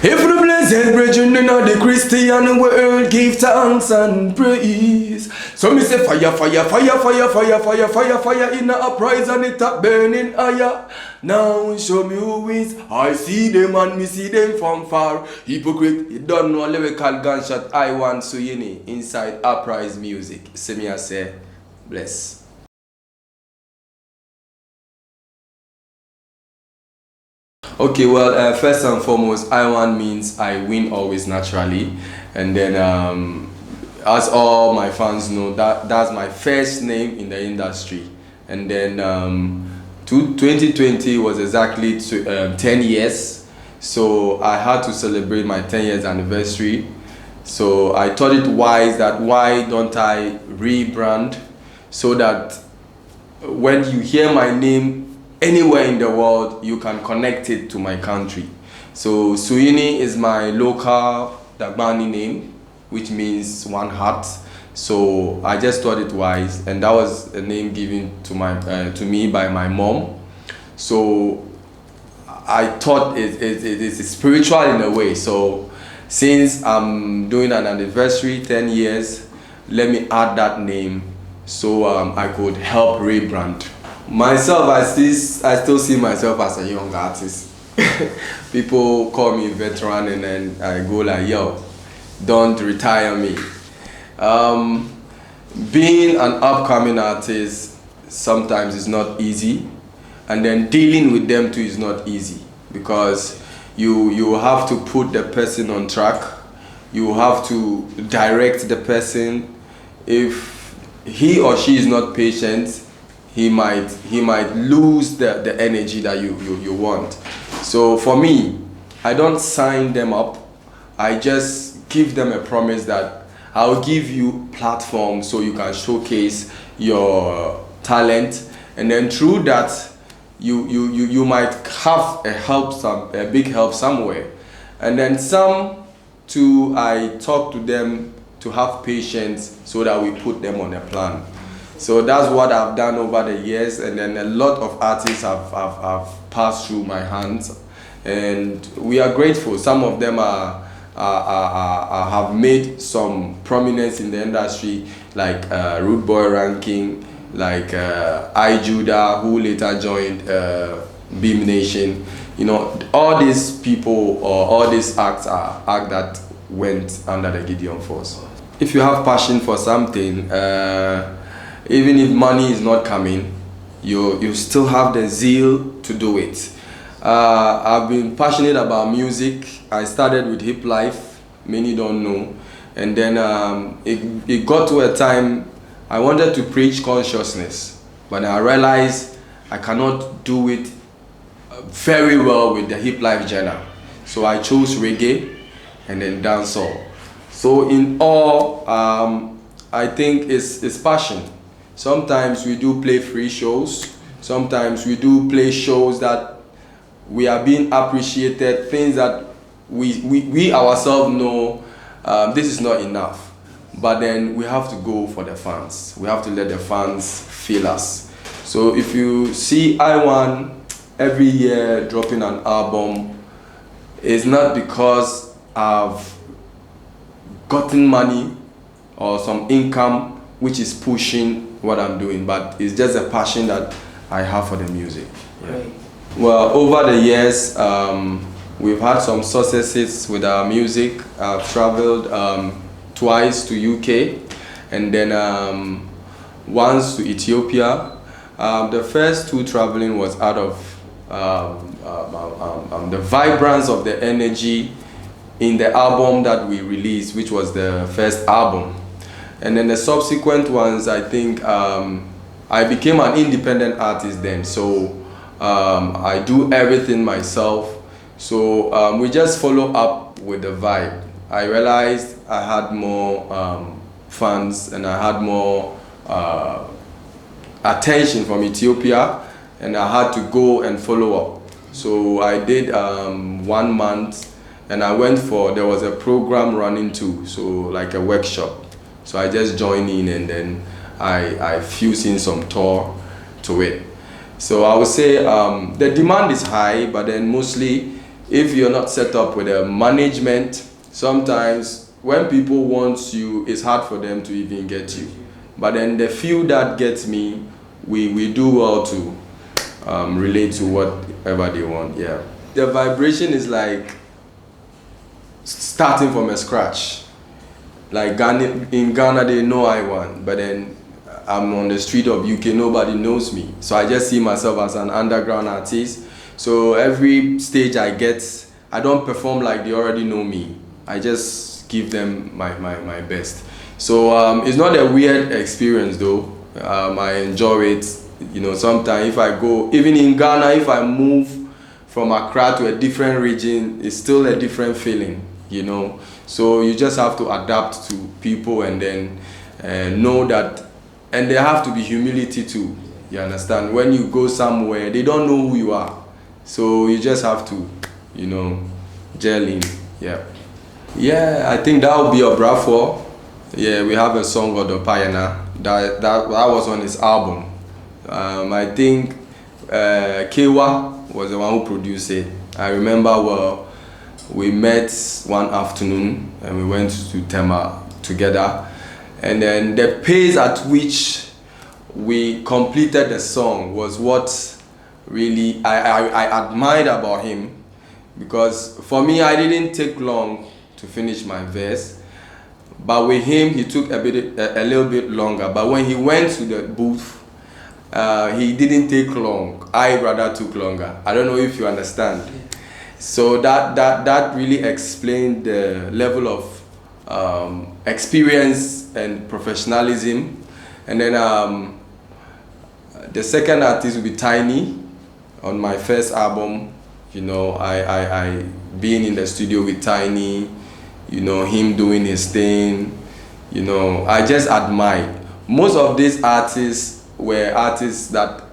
If the blessed brethren in the Christian world give thanks and praise. So me say fire, fire, fire, fire, fire, fire, fire, fire in the Apprise and it a burning higher. Now show me who is. I see them and me see them from far. Hypocrite, you don't know lyrical gunshot. Iwan Suhyini inside Apprise music. See me I say, bless. Okay, well, first and foremost, Iwan means I win always naturally, and then as all my fans know, that's my first name in the industry, and then 2020 was exactly 10 years, so I had to celebrate my 10 years anniversary. So I thought it wise that why don't I rebrand so that when you hear my name anywhere in the world, you can connect it to my country. So Suhyini is my local Dagbani name, which means one heart. So I just thought it wise, and that was a name given to me by my mom. So I thought it is spiritual in a way. So since I'm doing an anniversary, 10 years, let me add that name so I could help rebrand. Myself, I still see myself as a young artist. People call me veteran, and then I go like, yo, don't retire me. Being an upcoming artist sometimes is not easy, and then dealing with them too is not easy, because you have to put the person on track, you have to direct the person. If he or she is not patient, he might lose the energy that you want. So for me, I don't sign them up. I just give them a promise that I'll give you platform so you can showcase your talent, and then through that you might have a big help somewhere. And then some too, I talk to them to have patience so that we put them on a plan. So that's what I've done over the years, and then a lot of artists have passed through my hands, and we are grateful. Some of them have made some prominence in the industry, like Rude Boy Ranking, like I Judah, who later joined Beam Nation. You know, all these people or all these acts are acts that went under the Gideon Force. If you have passion for something, even if money is not coming, you still have the zeal to do it. I've been passionate about music. I started with hip life, many don't know, and then it got to a time I wanted to preach consciousness, but I realized I cannot do it very well with the hip life genre. So I chose reggae and then dancehall. So in all, I think it's passion. Sometimes we do play free shows. Sometimes we do play shows that we are being appreciated, things that we ourselves know this is not enough. But then we have to go for the fans. We have to let the fans feel us. So if you see Iwan every year dropping an album, it's not because I've gotten money or some income which is pushing what I'm doing, but it's just a passion that I have for the music. Yeah. Well, over the years, we've had some successes with our music. I've traveled twice to UK, and then once to Ethiopia. The first two traveling was out of the vibrance of the energy in the album that we released, which was the first album. And then the subsequent ones, I think I became an independent artist then, so I do everything myself. So we just follow up with the vibe. I realized I had more fans and I had more attention from Ethiopia, and I had to go and follow up. So I did 1 month, and I went there was a program running too, so like a workshop. So I just joined in, and then I fused in some tour to it. So I would say the demand is high, but then mostly if you're not set up with a management, sometimes when people want you, it's hard for them to even get you. But then the few that gets me, we do well to relate to whatever they want. Yeah. The vibration is like starting from a scratch. Like in Ghana, they know Iwan, but then I'm on the street of UK, nobody knows me. So I just see myself as an underground artist. So every stage I get, I don't perform like they already know me. I just give them my best. So it's not a weird experience though. I enjoy it. You know, sometimes if I go, even in Ghana, if I move from Accra to a different region, it's still a different feeling, you know. So you just have to adapt to people and then know that, and there have to be humility too, you understand? When you go somewhere, they don't know who you are. So you just have to, you know, gel in, yeah. Yeah, I think that would be a Bravo. Yeah, we have a song called The Pioneer. That was on his album. I think Kewa was the one who produced it. I remember well, we met one afternoon and we went to Tema together. And then the pace at which we completed the song was what really I admired about him, because for me, I didn't take long to finish my verse, but with him, he took a little bit longer. But when he went to the booth, he didn't take long. I rather took longer. I don't know if you understand. So that really explained the level of experience and professionalism. And then the second artist will be Tiny. On my first album, you know, I being in the studio with Tiny, you know, him doing his thing, you know, I just admired. Most of these artists were artists that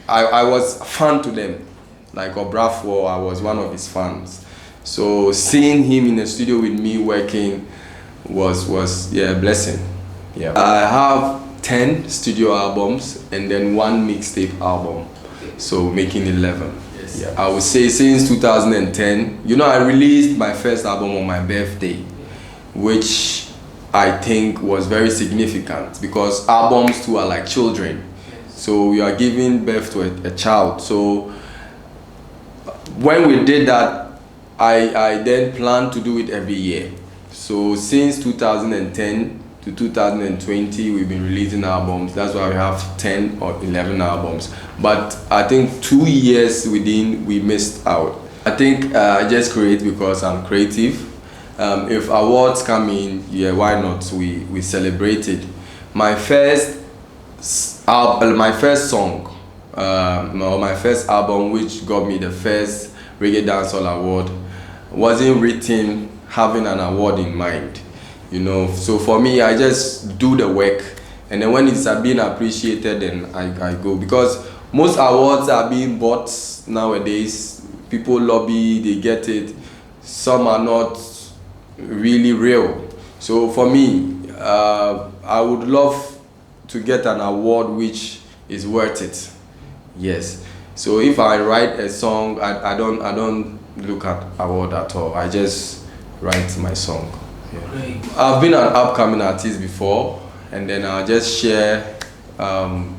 I was fan to them. Like Obrafo, I was one of his fans. So seeing him in the studio with me working was yeah, a blessing. Yeah. I have 10 studio albums and then 1 mixtape album. So making 11. Yes. Yeah, I would say since 2010, you know, I released my first album on my birthday, which I think was very significant because albums too are like children. So you are giving birth to a child. So when we did that, I then planned to do it every year. So since 2010 to 2020, we've been releasing albums. That's why we have 10 or 11 albums. But I think 2 years within, we missed out. I think I just create because I'm creative. If awards come in, yeah, why not? We celebrate it. My first song, or my first album, which got me the first Reggae Dancehall Award, wasn't written having an award in mind. You know, so for me, I just do the work, and then when it's being appreciated, then I go. Because most awards are being bought nowadays. People lobby, they get it. Some are not really real. So for me, I would love to get an award which is worth it. Yes. So if I write a song, I don't look at award at all. I just write my song. Yeah. I've been an upcoming artist before, and then I'll just share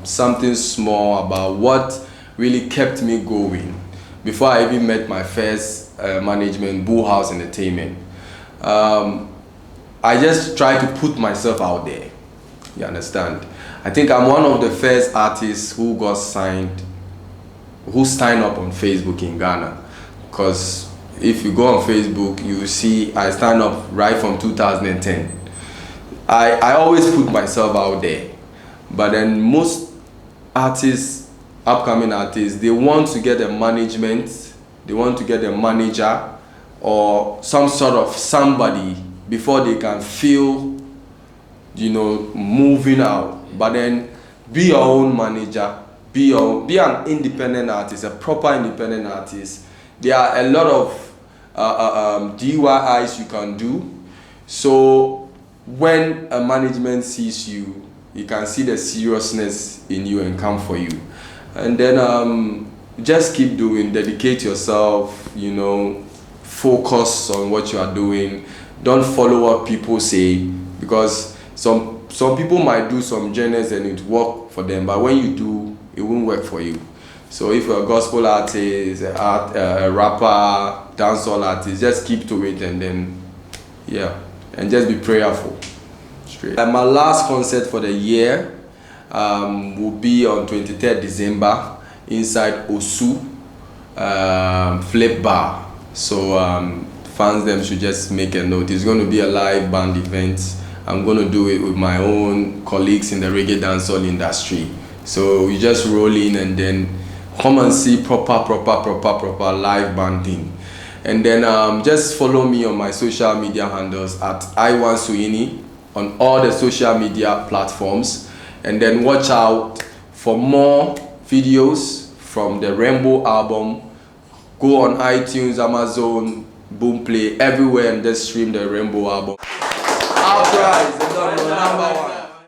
something small about what really kept me going before I even met my first management, Bull House Entertainment. I just try to put myself out there. You understand? I think I'm one of the first artists who got signed, who signed up on Facebook in Ghana, because if you go on Facebook, you see I signed up right from 2010. I always put myself out there, but then most artists, upcoming artists, they want to get a management, they want to get a manager or some sort of somebody before they can feel, you know, moving out. But then be your own manager, be an independent artist, a proper independent artist. There are a lot of DIYs you can do. So when a management sees you, you can see the seriousness in you and come for you. And then just keep doing, dedicate yourself, you know, focus on what you are doing. Don't follow what people say, because some people might do some genres and it work for them, but when you do, it won't work for you. So if you're a gospel artist, a rapper, dancehall artist, just keep to it, and then and just be prayerful. Straight. My last concert for the year will be on 23rd December inside Osu Flip Bar. So fans them should just make a note. It's going to be a live band event. I'm going to do it with my own colleagues in the reggae dancehall industry. So you just roll in and then come and see proper live banding. And then just follow me on my social media handles at Iwan Suhyini on all the social media platforms. And then watch out for more videos from the Rainbow album. Go on iTunes, Amazon, Boomplay, everywhere, and just stream the Rainbow album. Apprise, the number one.